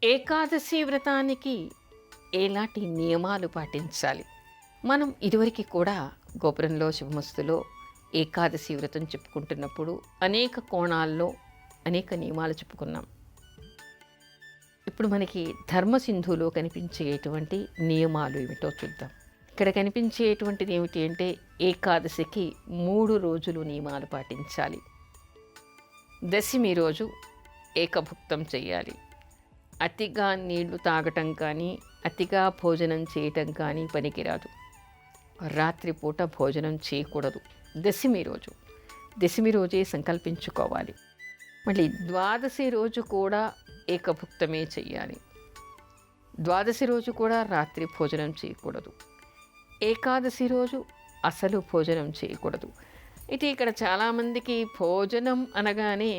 ఏకాదశి వ్రతానికి ఎలాంటి నియమాలు పాటించాలి? మనం ఇదివరకు కూడా గోపురంలో శుభమస్తులో ఏకాదశి వ్రతం చెప్పుకుంటున్నప్పుడు అనేక కోణాల్లో అనేక నియమాలు చెప్పుకున్నాం. ఇప్పుడు మనకి ధర్మసింధులో కనిపించేటువంటి నియమాలు ఏమిటో చూద్దాం. ఇక్కడ కనిపించేటువంటిది ఏమిటి అంటే ఏకాదశికి 3 రోజులు నియమాలు పాటించాలి. దశమి రోజు ఏకభుక్తం చేయాలి. అతిగా నీళ్లు తాగటం కానీ అతిగా భోజనం చేయటం కానీ పనికిరాదు. రాత్రిపూట భోజనం చేయకూడదు. దశమి రోజే సంకల్పించుకోవాలి. మళ్ళీ ద్వాదశి రోజు కూడా ఏకభుక్తమే చెయ్యాలి. ద్వాదశి రోజు కూడా రాత్రి భోజనం చేయకూడదు. ఏకాదశి రోజు అసలు భోజనం చేయకూడదు. అయితే ఇక్కడ చాలామందికి భోజనం అనగానే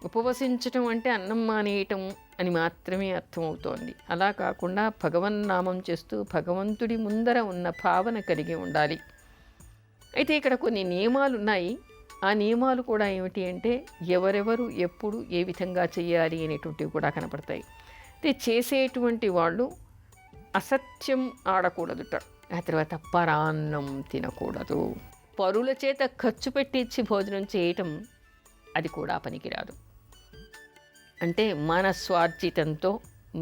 ఉపవసించటం అంటే అన్నం మానేయటం అని మాత్రమే అర్థమవుతోంది. అలా కాకుండా భగవన్నామం చేస్తూ భగవంతుడి ముందర ఉన్న భావన కలిగి ఉండాలి. అయితే ఇక్కడ కొన్ని నియమాలు ఉన్నాయి. ఆ నియమాలు కూడా ఏమిటి అంటే ఎవరెవరు ఎప్పుడు ఏ విధంగా చేయాలి అనేటువంటివి కూడా కనపడతాయి. అయితే చేసేటువంటి వాళ్ళు అసత్యం ఆడకూడదుట. ఆ తర్వాత పరాన్నం తినకూడదు. పరుల చేత ఖర్చు పెట్టించి భోజనం చేయటం అది కూడా పనికిరాదు. అంటే మన స్వార్జితంతో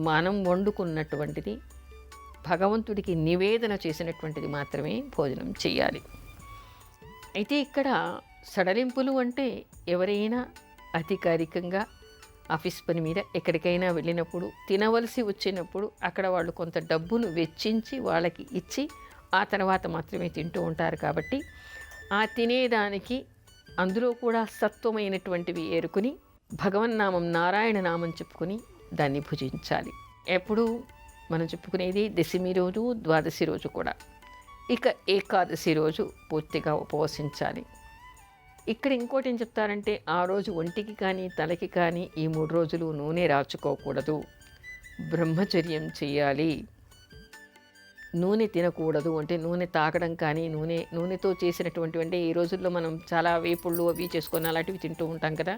మనం వండుకున్నటువంటిది భగవంతుడికి నివేదన చేసినటువంటిది మాత్రమే భోజనం చేయాలి. అయితే ఇక్కడ సడలింపులు అంటే ఎవరైనా అధికారికంగా ఆఫీస్ పని మీద ఎక్కడికైనా వెళ్ళినప్పుడు తినవలసి వచ్చినప్పుడు అక్కడ వాళ్ళు కొంత డబ్బును వెచ్చించి వాళ్ళకి ఇచ్చి ఆ తర్వాత మాత్రమే తింటూ ఉంటారు. కాబట్టి ఆ తినేదానికి అందులో కూడా సత్వమైనటువంటివి ఏరుకుని భగవన్నామం నారాయణ నామం చెప్పుకొని దాన్ని భుజించాలి. ఎప్పుడు మనం చెప్పుకునేది దశమి రోజు, ద్వాదశి రోజు కూడా. ఇక ఏకాదశి రోజు పూర్తిగా ఉపవసించాలి. ఇక్కడ ఇంకోటి ఏం చెప్తారంటే ఆ రోజు ఒంటికి కానీ తలకి కానీ ఈ 3 రోజులు నూనె రాచుకోకూడదు. బ్రహ్మచర్యం చేయాలి. నూనె తినకూడదు. అంటే నూనె తాగడం కానీ నూనెతో చేసినటువంటి అంటే ఈ రోజుల్లో మనం చాలా వేపుళ్ళు అవి చేసుకొని అలాంటివి తింటూ ఉంటాం కదా,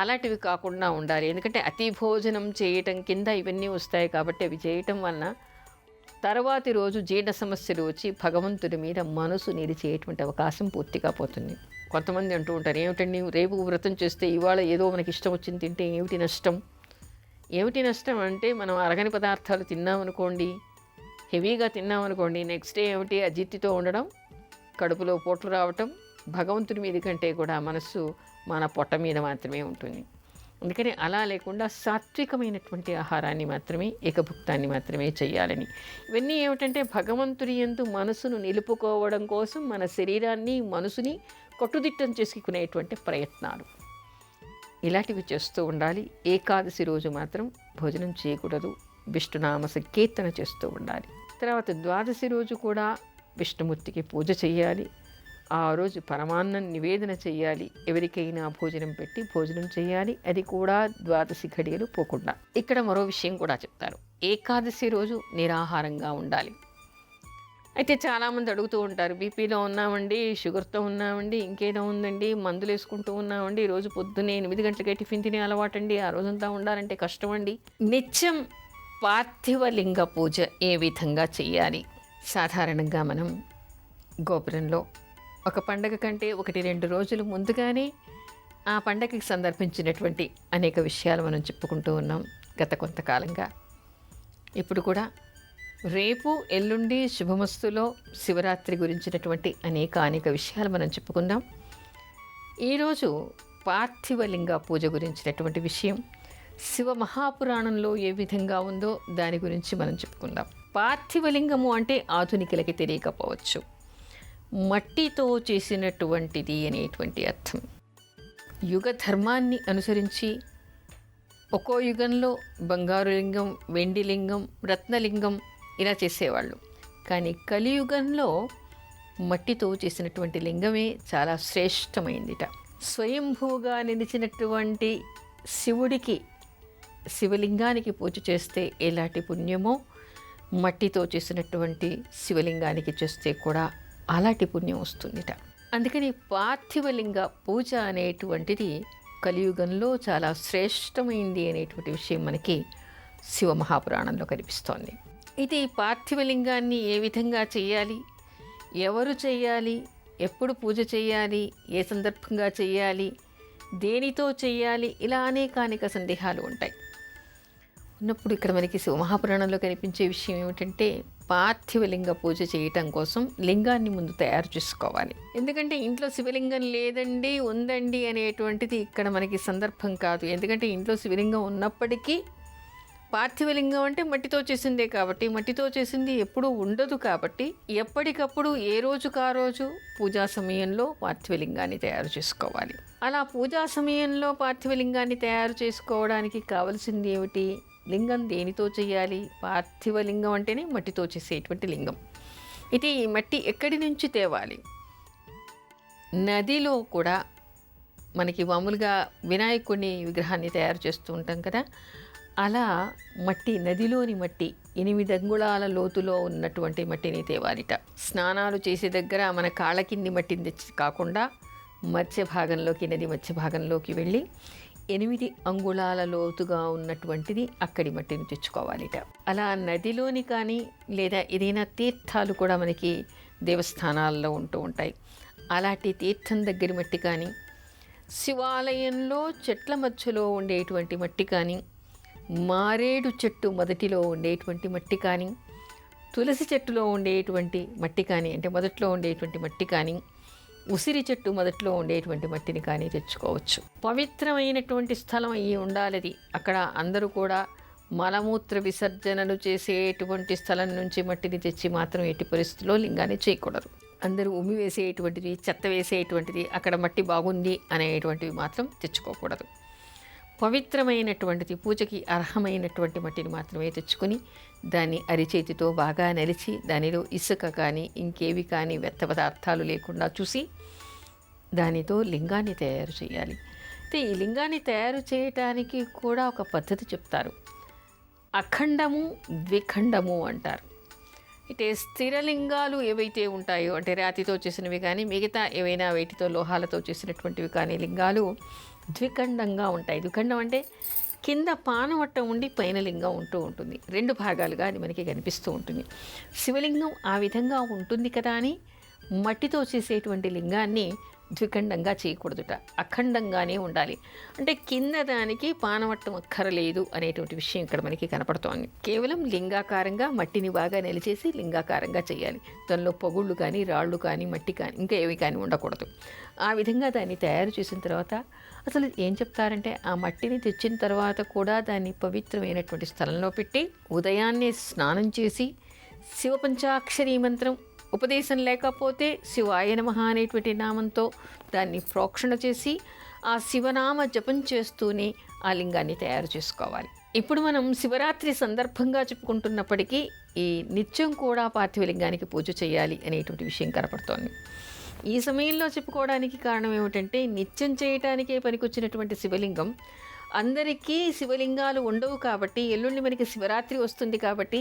అలాంటివి కాకుండా ఉండాలి. ఎందుకంటే అతి భోజనం చేయటం కింద ఇవన్నీ వస్తాయి. కాబట్టి అవి చేయటం వలన తర్వాతి రోజు జీర్ణ సమస్యలు వచ్చి భగవంతుడి మీద మనసు నిలిచేటువంటి అవకాశం పూర్తిగా పోతుంది. కొంతమంది అంటూ ఉంటారు, ఏమిటండి రేపు వ్రతం చేస్తే ఇవాళ ఏదో మనకి ఇష్టం వచ్చింది తింటే ఏమిటి నష్టం? ఏమిటి నష్టం అంటే మనం అరగని పదార్థాలు తిన్నామనుకోండి, హెవీగా తిన్నామనుకోండి, నెక్స్ట్ డే ఏమిటి అజీర్తితో ఉండడం, కడుపులో పోట్లు రావటం, భగవంతుడి మీద కంటే కూడా మనస్సు మన పొట్ట మీద మాత్రమే ఉంటుంది. అందుకని అలా లేకుండా సాత్వికమైనటువంటి ఆహారాన్ని మాత్రమే ఏకభుక్తాన్ని మాత్రమే చేయాలని. ఇవన్నీ ఏమిటంటే భగవంతుడి యందు మనసును నిలుపుకోవడం కోసం మన శరీరాన్ని మనసుని కట్టుదిట్టం చేసుకునేటువంటి ప్రయత్నాలు ఇలాంటివి చేస్తూ ఉండాలి. ఏకాదశి రోజు మాత్రం భోజనం చేయకూడదు. విష్ణునామ సంకీర్తన చేస్తూ ఉండాలి. తర్వాత ద్వాదశి రోజు కూడా విష్ణుమూర్తికి పూజ చేయాలి. ఆ రోజు పరమాన్నం నివేదన చేయాలి. ఎవరికైనా భోజనం పెట్టి భోజనం చేయాలి. అది కూడా ద్వాదశి ఘడియలు పోకుండా. ఇక్కడ మరో విషయం కూడా చెప్తారు, ఏకాదశి రోజు నిరాహారంగా ఉండాలి. అయితే చాలామంది అడుగుతూ ఉంటారు, బీపీలో ఉన్నామండి, షుగర్తో ఉన్నామండి, ఇంకేదో ఉందండి, మందులు వేసుకుంటూ ఉన్నామండి, రోజు పొద్దున్నే 8 గంటలకే టిఫిన్ తినే అలవాటండి, ఆ రోజంతా ఉండాలంటే కష్టమండి. నిత్యం పార్థివలింగ పూజ ఏ విధంగా చేయాలి? సాధారణంగా మనం గోపురంలో ఒక పండగ కంటే 1-2 రోజులు ముందుగానే ఆ పండగకి సందర్భించినటువంటి అనేక విషయాలు మనం చెప్పుకుంటూ ఉన్నాం గత కొంతకాలంగా. ఇప్పుడు కూడా రేపు ఎల్లుండి శుభమస్తులో శివరాత్రి గురించినటువంటి అనేక విషయాలు మనం చెప్పుకుందాం. ఈరోజు పార్థివలింగ పూజ గురించినటువంటి విషయం శివ మహాపురాణంలో ఏ విధంగా ఉందో దాని గురించి మనం చెప్పుకుందాం. పార్థివలింగము అంటే ఆధునికులకి తెలియకపోవచ్చు, మట్టితో చేసినటువంటిది అనేటువంటి అర్థం. యుగ ధర్మాన్ని అనుసరించి ఒక్కో యుగంలో బంగారు లింగం, వెండి లింగం, రత్నలింగం ఇలా చేసేవాళ్ళు. కానీ కలియుగంలో మట్టితో చేసినటువంటి లింగమే చాలా శ్రేష్టమైందిట. స్వయంభూగా నిలిచినటువంటి శివుడికి, శివలింగానికి పూజ చేస్తే ఎలాంటి పుణ్యమో మట్టితో చేసినటువంటి శివలింగానికి చేస్తే కూడా అలాంటి పుణ్యం వస్తుందిట. అందుకని పార్థివలింగ పూజ అనేటువంటిది కలియుగంలో చాలా శ్రేష్టమైంది అనేటువంటి విషయం మనకి శివమహాపురాణంలో కనిపిస్తోంది. ఇది పార్థివలింగాన్ని ఏ విధంగా చేయాలి, ఎవరు చేయాలి, ఎప్పుడు పూజ చేయాలి, ఏ సందర్భంగా చేయాలి, దేనితో చేయాలి, ఇలా అనేక సందేహాలు ఉంటాయి. ఉన్నప్పుడు ఇక్కడ మనకి శివమహాపురాణంలో కనిపించే విషయం ఏమిటంటే, పార్థివలింగ పూజ చేయటం కోసం లింగాన్ని ముందు తయారు చేసుకోవాలి. ఎందుకంటే ఇంట్లో శివలింగం లేదండి, ఉందండి అనేటువంటిది ఇక్కడ మనకి సందర్భం కాదు. ఎందుకంటే ఇంట్లో శివలింగం ఉన్నప్పటికీ పార్థివలింగం అంటే మట్టితో చేసిందే కాబట్టి, మట్టితో చేసింది ఎప్పుడూ ఉండదు కాబట్టి, ఎప్పటికప్పుడు ఏ రోజుకు ఆ రోజు పూజా సమయంలో పార్థివలింగాన్ని తయారు చేసుకోవాలి. అలా పూజా సమయంలో పార్థివలింగాన్ని తయారు చేసుకోవడానికి కావలసింది ఏమిటి, లింగం దేనితో చేయాలి. పార్థివలింగం అంటేనే మట్టితో చేసేటువంటి లింగం. ఇది ఈ మట్టి ఎక్కడి నుంచి తేవాలి, నదిలో కూడా మనకి మామూలుగా వినాయకుడిని విగ్రహాన్ని తయారు చేస్తూ ఉంటాం కదా, అలా మట్టి, నదిలోని మట్టి 8 అంగుళాల లోతులో ఉన్నటువంటి మట్టిని తేవాలిట. స్నానాలు చేసే దగ్గర మన కాళ్ళ కింది మట్టిని తెచ్చి కాకుండా మధ్య భాగంలోకి, నది మధ్య భాగంలోకి వెళ్ళి 8 అంగుళాల లోతుగా ఉన్నటువంటిది అక్కడి మట్టిని తెచ్చుకోవాలిట. అలా నదిలోని కానీ లేదా ఏదైనా తీర్థాలు కూడా మనకి దేవస్థానాల్లో ఉంటూ ఉంటాయి. అలాంటి తీర్థం దగ్గర మట్టి కానీ, శివాలయంలో చెట్ల మధ్యలో ఉండేటువంటి మట్టి కానీ, మారేడు చెట్టు మొదటిలో ఉండేటువంటి మట్టి కానీ, తులసి చెట్టులో ఉండేటువంటి మట్టి కానీ, అంటే మొదట్లో ఉండేటువంటి మట్టి కానీ, ఉసిరి చెట్టు మొదట్లో ఉండేటువంటి మట్టిని కానీ తెచ్చుకోవచ్చు. పవిత్రమైనటువంటి స్థలం అయ్యి ఉండాలది. అక్కడ అందరూ కూడా మలమూత్ర విసర్జనలు చేసేటువంటి స్థలం నుంచి మట్టిని తెచ్చి మాత్రం ఎట్టి పరిస్థితుల్లో లింగాన్ని చేయకూడదు. అందరూ ఉమ్మి వేసేటువంటిది, చెత్త వేసేటువంటిది, అక్కడ మట్టి బాగుంది అనేటువంటివి మాత్రం తెచ్చుకోకూడదు. పవిత్రమైనటువంటిది, పూజకి అర్హమైనటువంటి మట్టిని మాత్రమే తెచ్చుకొని దాన్ని అరిచేతితో బాగా నలిచి దానిలో ఇసుక కానీ ఇంకేవి కానీ వ్యర్థ పదార్థాలు లేకుండా చూసి దానితో లింగాన్ని తయారు చేయాలి. అయితే ఈ లింగాన్ని తయారు చేయటానికి కూడా ఒక పద్ధతి చెప్తారు. అఖండము, ద్విఖండము అంటారు. అయితే స్థిరలింగాలు ఏవైతే ఉంటాయో, అంటే రాతితో చేసినవి కానీ మిగతా ఏవైనా వేటితో లోహాలతో చేసినటువంటివి కానీ లింగాలు ద్విఖండంగా ఉంటాయి. ద్విఖండం అంటే కింద పానవట్టం ఉండి పైన లింగం ఉంటూ ఉంటుంది. 2 భాగాలుగా అది మనకి కనిపిస్తూ ఉంటుంది. శివలింగం ఆ విధంగా ఉంటుంది కదా అని మట్టితో చేసేటువంటి లింగాన్ని ద్విఖండంగా చేయకూడదుట, అఖండంగానే ఉండాలి. అంటే కింద దానికి పానవట్టం అక్కరలేదు అనేటువంటి విషయం ఇక్కడ మనకి కనపడుతోంది. కేవలం లింగాకారంగా మట్టిని బాగా నిలిచేసి లింగాకారంగా చేయాలి. దానిలో పొగుళ్ళు కానీ, రాళ్ళు కానీ, మట్టి కానీ ఇంకా ఏవి కానీ ఉండకూడదు. ఆ విధంగా దాన్ని తయారు చేసిన తర్వాత అసలు ఏం చెప్తారంటే, ఆ మట్టిని తెచ్చిన తర్వాత కూడా దాన్ని పవిత్రమైనటువంటి స్థలంలో పెట్టి ఉదయాన్నే స్నానం చేసి శివపంచాక్షరీ మంత్రం, ఉపదేశం లేకపోతే శివాయ నమః అనేటువంటి నామంతో దాన్ని ప్రోక్షణ చేసి ఆ శివనామ జపం చేస్తూనే ఆ లింగాన్ని తయారు చేసుకోవాలి. ఇప్పుడు మనం శివరాత్రి సందర్భంగా చెప్పుకుంటున్నప్పటికీ ఈ నిత్యం కూడా పార్థివలింగానికి పూజ చేయాలి అనేటువంటి విషయం కనపడుతోంది. ఈ సమయంలో చెప్పుకోవడానికి కారణం ఏమిటంటే, నిత్యం చేయటానికే పనికొచ్చినటువంటి శివలింగం అందరికీ శివలింగాలు ఉండవు కాబట్టి, ఎల్లుండి మనకి శివరాత్రి వస్తుంది కాబట్టి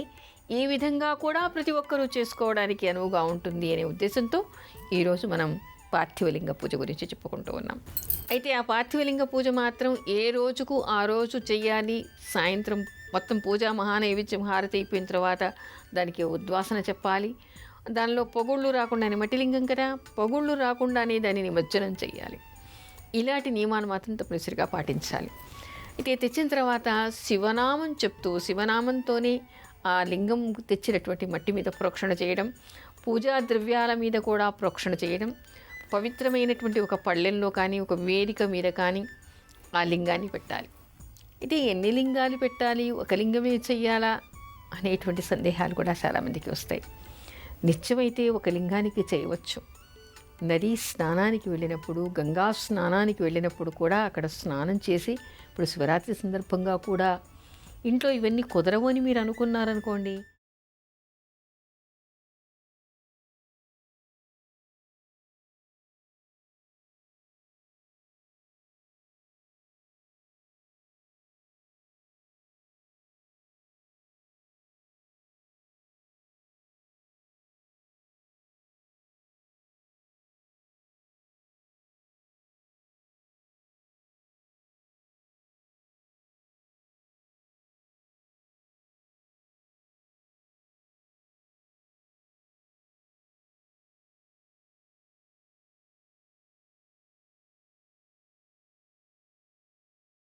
ఈ విధంగా కూడా ప్రతి ఒక్కరూ చేసుకోవడానికి అనువుగా ఉంటుంది అనే ఉద్దేశంతో ఈరోజు మనం పార్థివలింగ పూజ గురించి చెప్పుకుంటూ ఉన్నాం. అయితే ఆ పార్థివలింగ పూజ మాత్రం ఏ రోజుకు ఆ రోజు చెయ్యాలి. సాయంత్రం మొత్తం పూజా మహానైవేద్యం హారతి అయిపోయిన తర్వాత దానికి ఉద్వాసన చెప్పాలి. దానిలో పొగుళ్ళు రాకుండానే, మట్టిలింగం కదా, పొగుళ్ళు రాకుండానే దాన్ని నిమజ్జనం చేయాలి. ఇలాంటి నియమాలు మాత్రం తప్పనిసరిగా పాటించాలి. అయితే తెచ్చిన తర్వాత శివనామం చెప్తూ శివనామంతోనే ఆ లింగం తెచ్చినటువంటి మట్టి మీద ప్రోక్షణ చేయడం, పూజా ద్రవ్యాల మీద కూడా ప్రోక్షణ చేయడం, పవిత్రమైనటువంటి ఒక పళ్ళెంలో కానీ ఒక వేదిక మీద కానీ ఆ లింగాన్ని పెట్టాలి. ఇది ఎన్ని లింగాలు పెట్టాలి, ఒక లింగమే చెయ్యాలా అనేటువంటి సందేహాలు కూడా చాలామందికి వస్తాయి. నిత్యమైతే ఒక లింగానికి చేయవచ్చు. నదీ స్నానానికి వెళ్ళినప్పుడు, గంగా స్నానానికి వెళ్ళినప్పుడు కూడా అక్కడ స్నానం చేసి, ఇప్పుడు శివరాత్రి సందర్భంగా కూడా ఇంట్లో ఇవన్నీ కుదరవు అని మీరు అనుకున్నారనుకోండి,